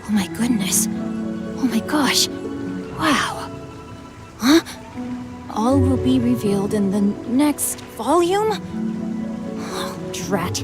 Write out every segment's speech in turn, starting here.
Oh my goodness. Oh my gosh. Wow. Huh? All will be revealed in the next volume? Oh, drat.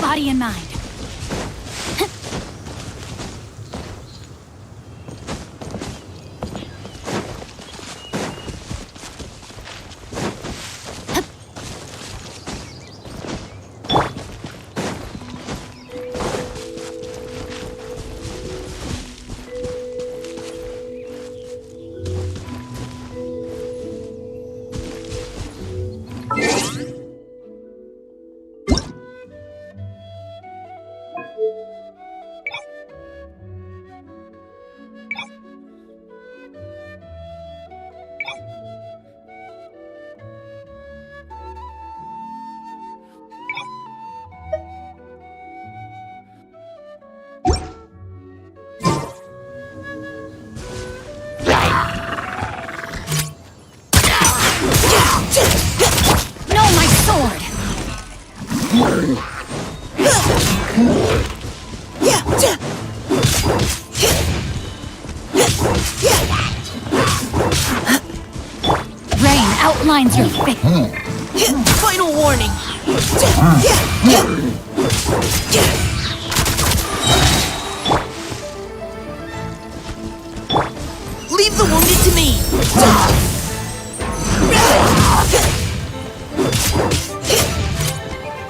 Body and mind. Outlines your fate. Final warning. Leave the wounded to me.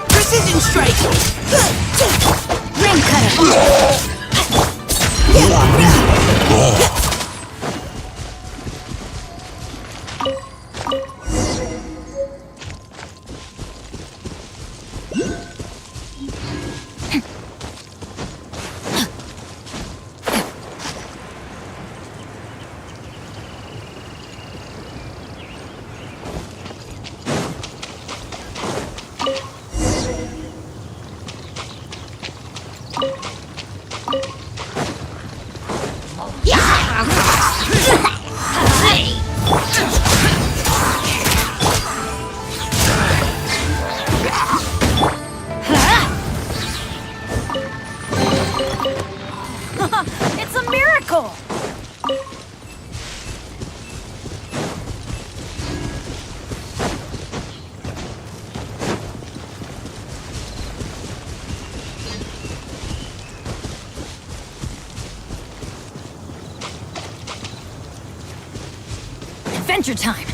Precision strike. Ring cutter. It's a miracle! Adventure time!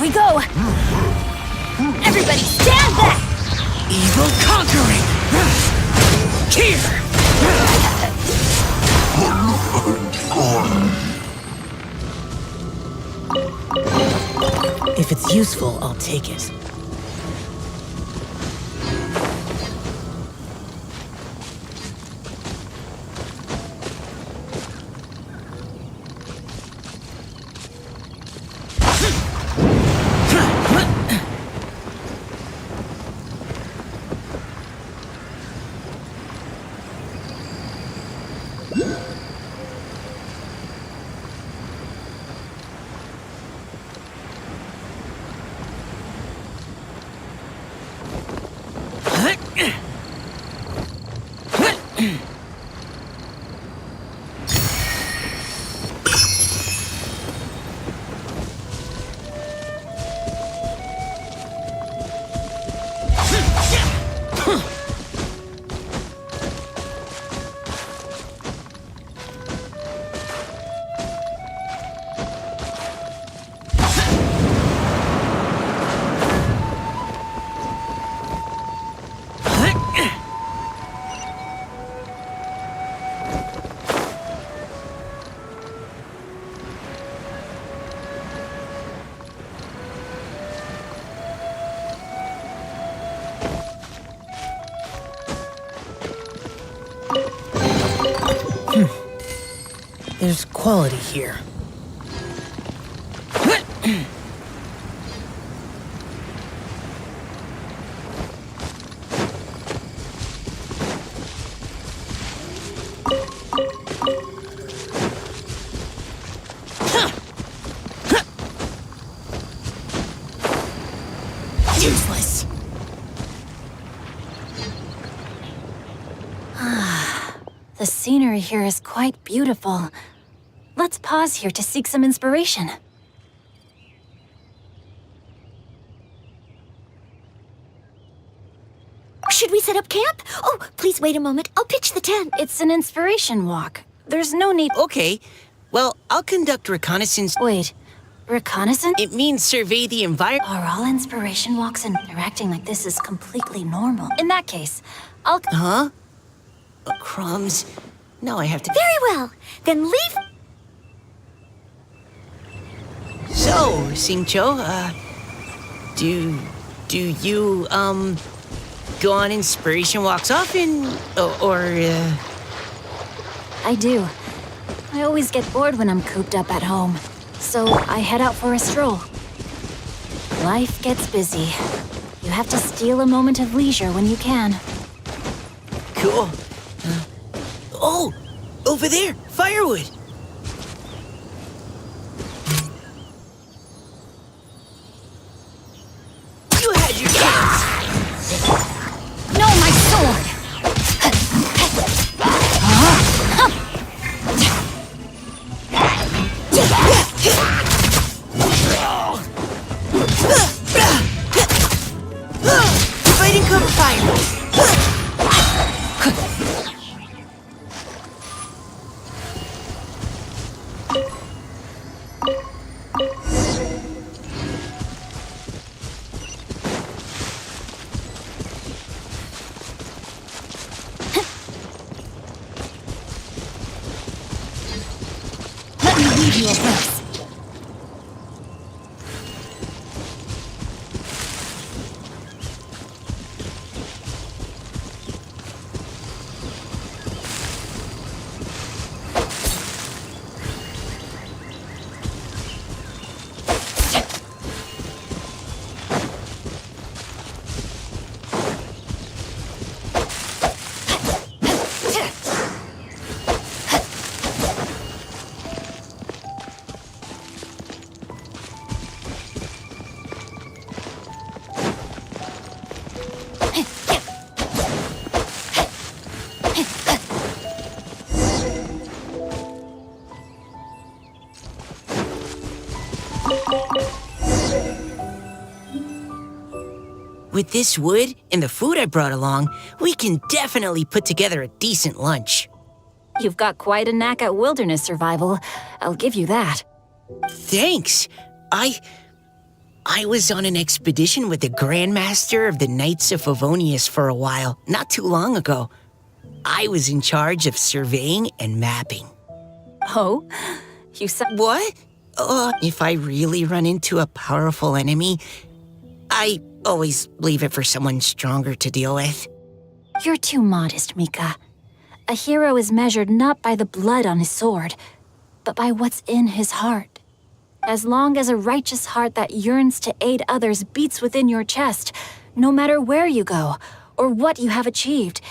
We go! Everybody stand back! Evil conquering! Here! If it's useful, I'll take it. There's quality here. Useless. The scenery here is quite beautiful. Let's pause here to seek some inspiration. Should we set up camp? Oh, please wait a moment. I'll pitch the tent. It's an inspiration walk. There's no need— Okay. Well, I'll conduct reconnaissance. Wait, reconnaissance? It means survey the environment. Are all inspiration walks and interacting like this is completely normal? In that case, I'll— Huh? Crumbs. Now I have to— Very well. Then leave. So, Singcho, do you, go on inspiration walks often? I do. I always get bored when I'm cooped up at home. So I head out for a stroll. Life gets busy. You have to steal a moment of leisure when you can. Cool. Oh! Over there! Firewood! You had your chance! No, my sword! Fighting cover fire! With this wood and the food I brought along, we can definitely put together a decent lunch. You've got quite a knack at wilderness survival. I'll give you that. Thanks. I was on an expedition with the Grandmaster of the Knights of Favonius for a while, not too long ago. I was in charge of surveying and mapping. Oh? You said... What? If I really run into a powerful enemy, I always leave it for someone stronger to deal with. You're too modest, Mika. A hero is measured not by the blood on his sword, but by what's in his heart. As long as a righteous heart that yearns to aid others beats within your chest, no matter where you go or what you have achieved,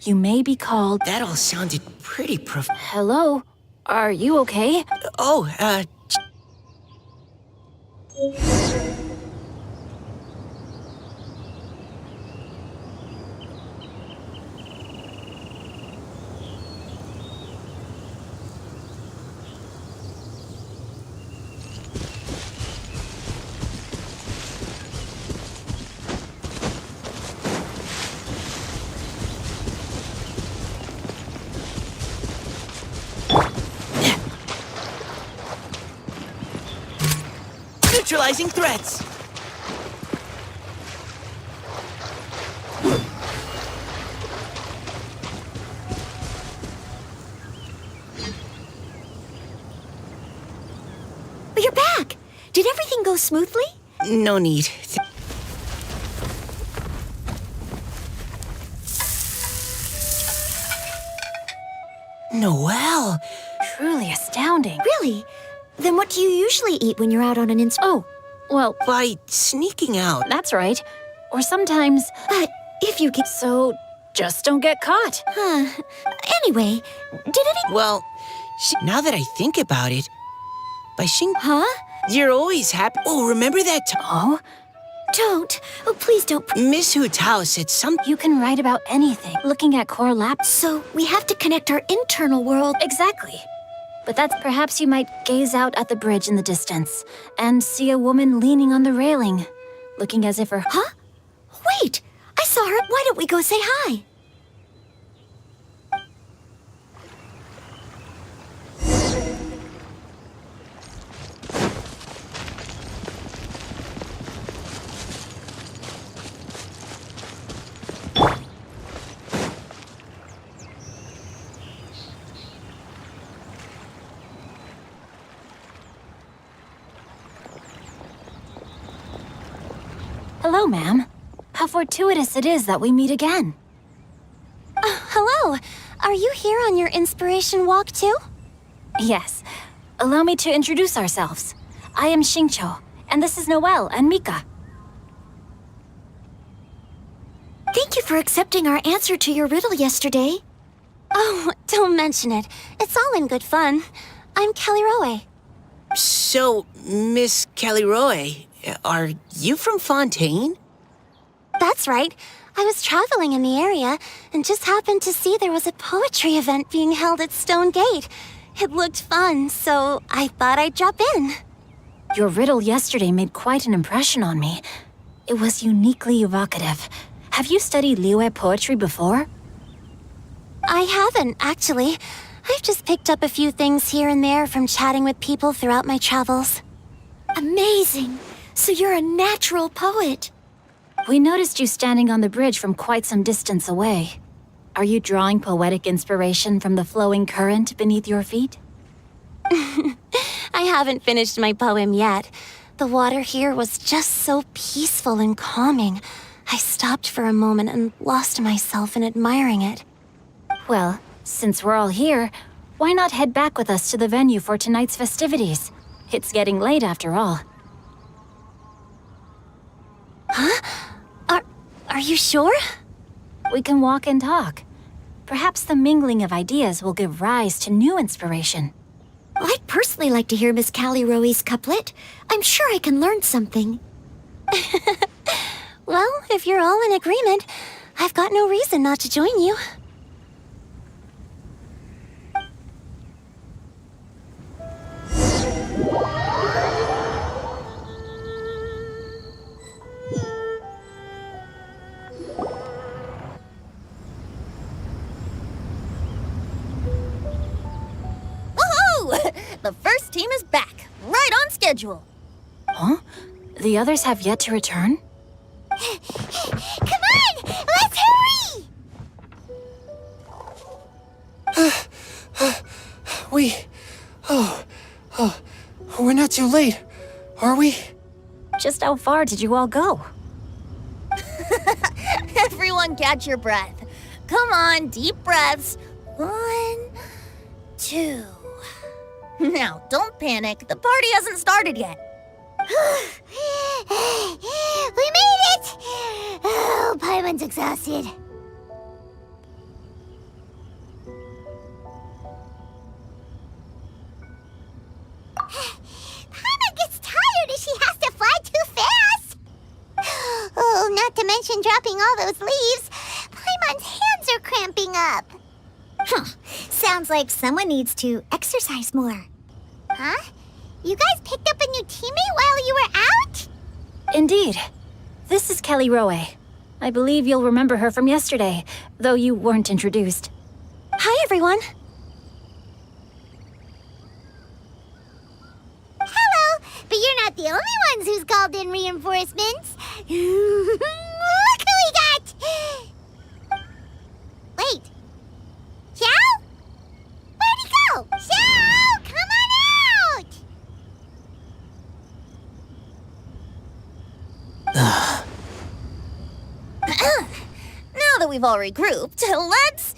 you may be called... That all sounded pretty Hello? Are you okay? Neutralizing threats! You're back! Did everything go smoothly? No need. Noelle! Truly astounding. Really? Then what do you usually eat when you're out on an Oh, well, By sneaking out. that's right. Or sometimes... But if you get... So, just don't get caught. Anyway, did any... Well, now that I think about it, by Huh? you're always happy. Oh, remember that time Oh? Don't. Oh, please don't. Miss Hoot's house said something? You can write about anything, looking at core laps. So we have to connect our internal world. Exactly. But that's perhaps you might gaze out at the bridge in the distance and see a woman leaning on the railing, looking as if her... Huh? Wait! I saw her. Why don't we go say hi? Hello, ma'am. How fortuitous it is that we meet again. Hello. Are you here on your inspiration walk too? Yes. Allow me to introduce ourselves. I am Xingqiu, and this is Noelle and Mika. Thank you for accepting our answer to your riddle yesterday. Oh, don't mention it. It's all in good fun. I'm Kelly Rowe. So, Miss Caliroe, are you from Fontaine? That's right. I was traveling in the area and just happened to see there was a poetry event being held at Stone Gate. It looked fun, so I thought I'd drop in. Your riddle yesterday made quite an impression on me. It was uniquely evocative. Have you studied Liyue poetry before? I haven't, actually. I've just picked up a few things here and there from chatting with people throughout my travels. Amazing! So you're a natural poet. We noticed you standing on the bridge from quite some distance away. Are you drawing poetic inspiration from the flowing current beneath your feet? I haven't finished my poem yet. The water here was just so peaceful and calming. I stopped for a moment and lost myself in admiring it. Well, since we're all here, why not head back with us to the venue for tonight's festivities? It's getting late after all. Are you sure? We can walk and talk. Perhaps the mingling of ideas will give rise to new inspiration. I'd personally like to hear Miss Callie Rowe's couplet. I'm sure I can learn something. Well, if you're all in agreement, I've got no reason not to join you. is back, right on schedule. Huh? The others have yet to return? Come on! Let's hurry! We're not too late, are we? Just how far did you all go? Everyone catch your breath. Come on, deep breaths. 1, 2. Now, don't panic. The party hasn't started yet. We made it! Oh, Paimon's exhausted. Paimon gets tired if she has to fly too fast. Oh, not to mention dropping all those leaves. Paimon's hands are cramping up. Sounds like someone needs to exercise more. Huh? You guys picked up a new teammate while you were out? Indeed. This is Kelly Rowe. I believe you'll remember her from yesterday, though you weren't introduced. Hi, everyone. Hello, but you're not the only ones who's called in reinforcements. Look who we got! Wait. Xiao? Where'd he go? Xiao, come on out! Now that we've all regrouped, let's...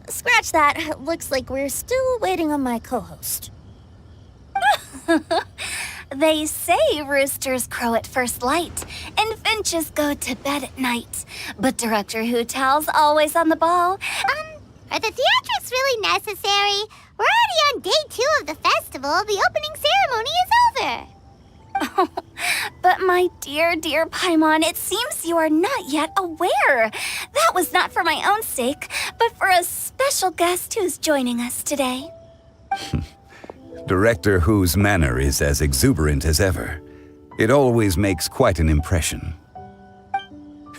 Scratch that. Looks like we're still waiting on my co-host. They say roosters crow at first light, and finches go to bed at night. But Director Hootal's always on the ball. Are the theatrics really necessary? We're already on day 2 of the festival. The opening ceremony is over. But my dear, dear Paimon, it seems you are not yet aware. That was not for my own sake, but for a special guest who's joining us today. Director Who's manner is as exuberant as ever. It always makes quite an impression.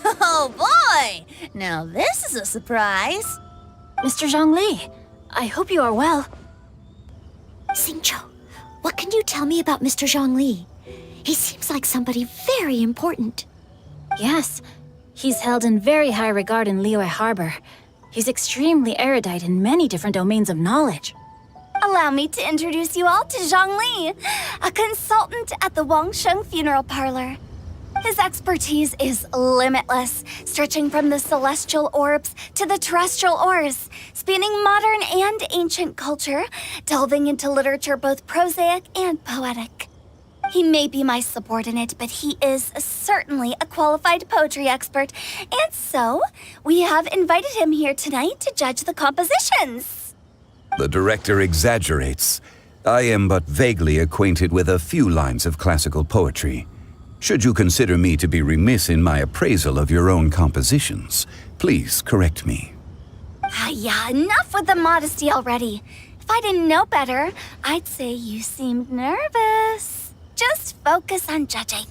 Oh boy! Now this is a surprise. Mr. Zhongli, I hope you are well. Xingqiu, what can you tell me about Mr. Zhongli? He seems like somebody very important. Yes, he's held in very high regard in Liyue Harbor. He's extremely erudite in many different domains of knowledge. Allow me to introduce you all to Zhongli, a consultant at the Wangsheng Funeral Parlor. His expertise is limitless, stretching from the celestial orbs to the terrestrial ores, spanning modern and ancient culture, delving into literature both prosaic and poetic. He may be my subordinate, but he is certainly a qualified poetry expert, and so we have invited him here tonight to judge the compositions. The director exaggerates. I am but vaguely acquainted with a few lines of classical poetry. Should you consider me to be remiss in my appraisal of your own compositions, please correct me. Yeah, enough with the modesty already. If I didn't know better, I'd say you seemed nervous. Just focus on judging.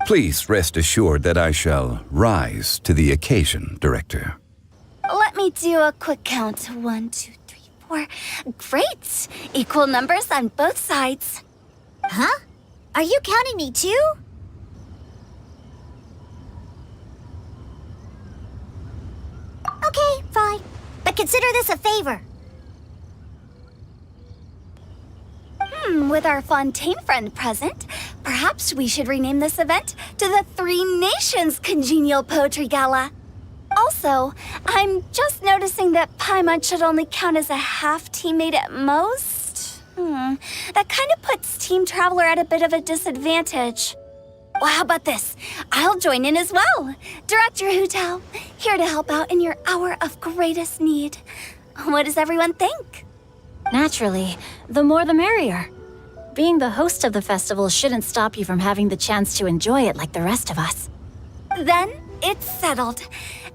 Please rest assured that I shall rise to the occasion, Director. Let me do a quick count. 1, 2, 3, 4. Great! Equal numbers on both sides. Huh? Are you counting me too? Okay, fine. But consider this a favor. With our Fontaine friend present, perhaps we should rename this event to the Three Nations Congenial Poetry Gala. Also, I'm just noticing that Paimon should only count as a half teammate at most. That kind of puts Team Traveler at a bit of a disadvantage. Well, how about this? I'll join in as well. Director Hootal, here to help out in your hour of greatest need. What does everyone think? Naturally, the more the merrier. Being the host of the festival shouldn't stop you from having the chance to enjoy it like the rest of us. Then it's settled.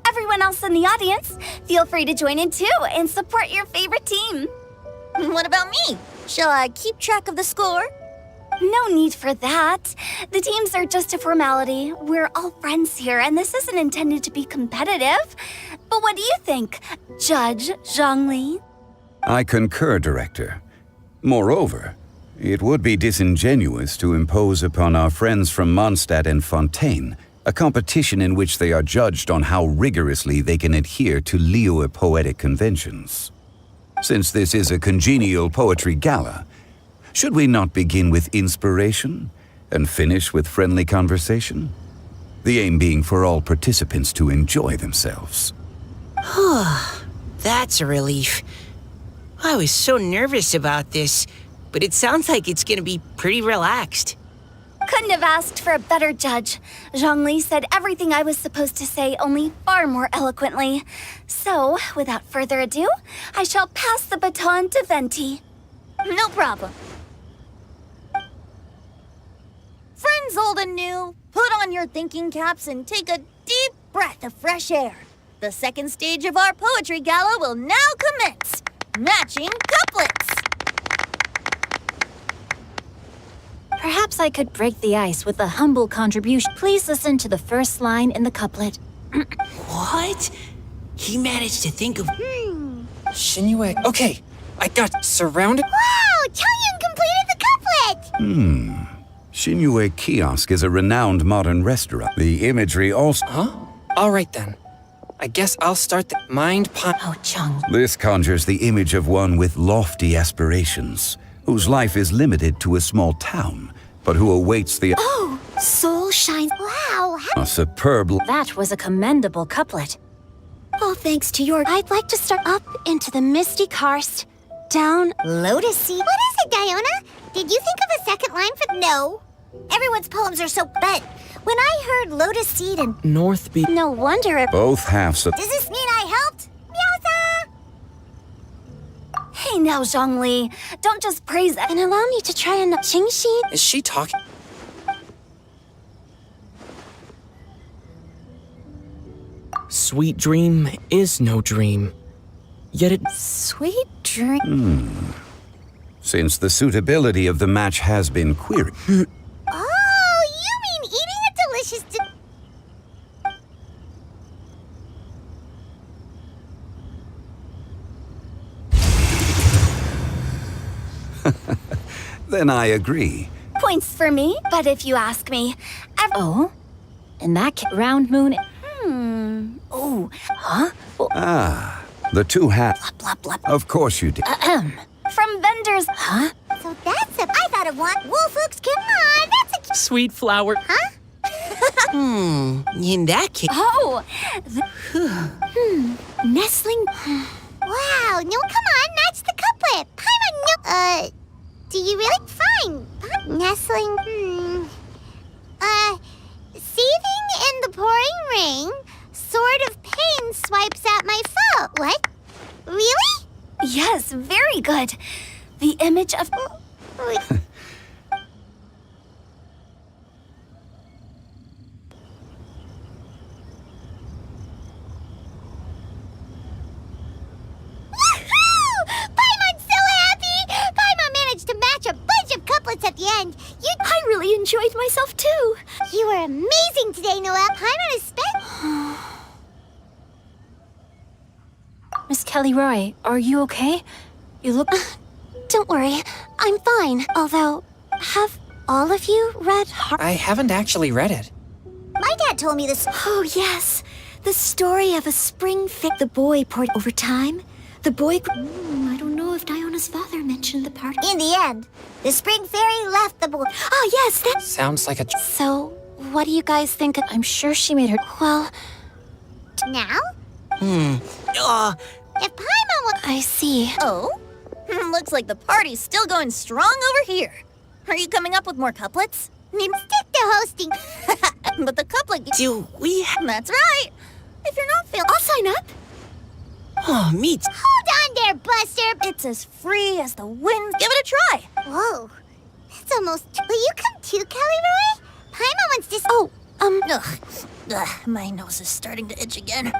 Everyone else in the audience, feel free to join in too and support your favorite team. What about me? Shall I keep track of the score? No need for that. The teams are just a formality. We're all friends here, and this isn't intended to be competitive. But what do you think, Judge Zhongli? I concur, Director. Moreover, it would be disingenuous to impose upon our friends from Mondstadt and Fontaine a competition in which they are judged on how rigorously they can adhere to Leo-poetic conventions. Since this is a congenial poetry gala, should we not begin with inspiration and finish with friendly conversation? The aim being for all participants to enjoy themselves. That's a relief. I was so nervous about this, but it sounds like it's gonna be pretty relaxed. Couldn't have asked for a better judge. Zhongli said everything I was supposed to say, only far more eloquently. So, without further ado, I shall pass the baton to Venti. No problem. Friends old and new, put on your thinking caps and take a deep breath of fresh air. The second stage of our poetry gala will now commence. Matching couplets. Perhaps I could break the ice with a humble contribution. Please listen to the first line in the couplet. What? He managed to think of... Shinue. Okay, I got surrounded. Wow! Changyun completed the couplet! Shinue Kiosk is a renowned modern restaurant. The imagery also... Huh? All right then. I guess I'll start the mind pond. Oh, Chung. This conjures the image of one with lofty aspirations, whose life is limited to a small town, but who awaits the... Oh, soul shines. Wow! a superb... That was a commendable couplet. All thanks to your... I'd like to start up into the misty karst, down... Lotus Seed. What is it, Diona? Did you think of a second line for... No. Everyone's poems are so... But when I heard Lotus Seed and... North Be... No wonder it... Both halves of... Does this mean I helped? Meowza! Hey now, Zhongli. Don't just praise it. And allow me to try and... Qingxi? Is she talking? Sweet dream is no dream. Yet it... Sweet dream... Since the suitability of the match has been queried... Oh, you mean eating a delicious... Then I agree. Points for me, but if you ask me... Oh? In that round moon... Oh, Huh? Ah, the two hat... blah, blah, blah. Of course you did. From vendors... Huh? So that's a... I thought of one. Wolfooks, come on, that's a... Sweet flower. In that case... Oh! Nestling... Wow, no, come on, match the couplet. Paimon, no... do you really? Fine. Nestling... Seething in the pouring rain, sword of pain swipes at my foe. What? Really? Yes, very good. The image of... Paimon's so happy! Paimon managed to match a bunch of couplets at the end. I really enjoyed myself too. You were amazing today, Noelle. Paimon is Miss Kelly Roy, are you okay? You look... Don't worry, I'm fine. Although, have all of you read I haven't actually read it. My dad told me this. Oh, yes. The story of a spring the boy poured over time. The boy... I don't know if Diona's father mentioned the part... In the end, the spring fairy left the boy. Oh, yes, that... Sounds like a... So, what do you guys think? I'm sure she made her... Well... Now? If Paimon was... I see. Oh? Looks like the party's still going strong over here. Are you coming up with more couplets? Stick to hosting. But the couplet... Do we... That's right. If you're not feeling... I'll sign up. Oh, me too. Hold on there, Buster. It's as free as the wind. Give it a try. Whoa. That's almost... Will you come too, Kelly Roy? Paimon wants to... Oh, Ugh, my nose is starting to itch again.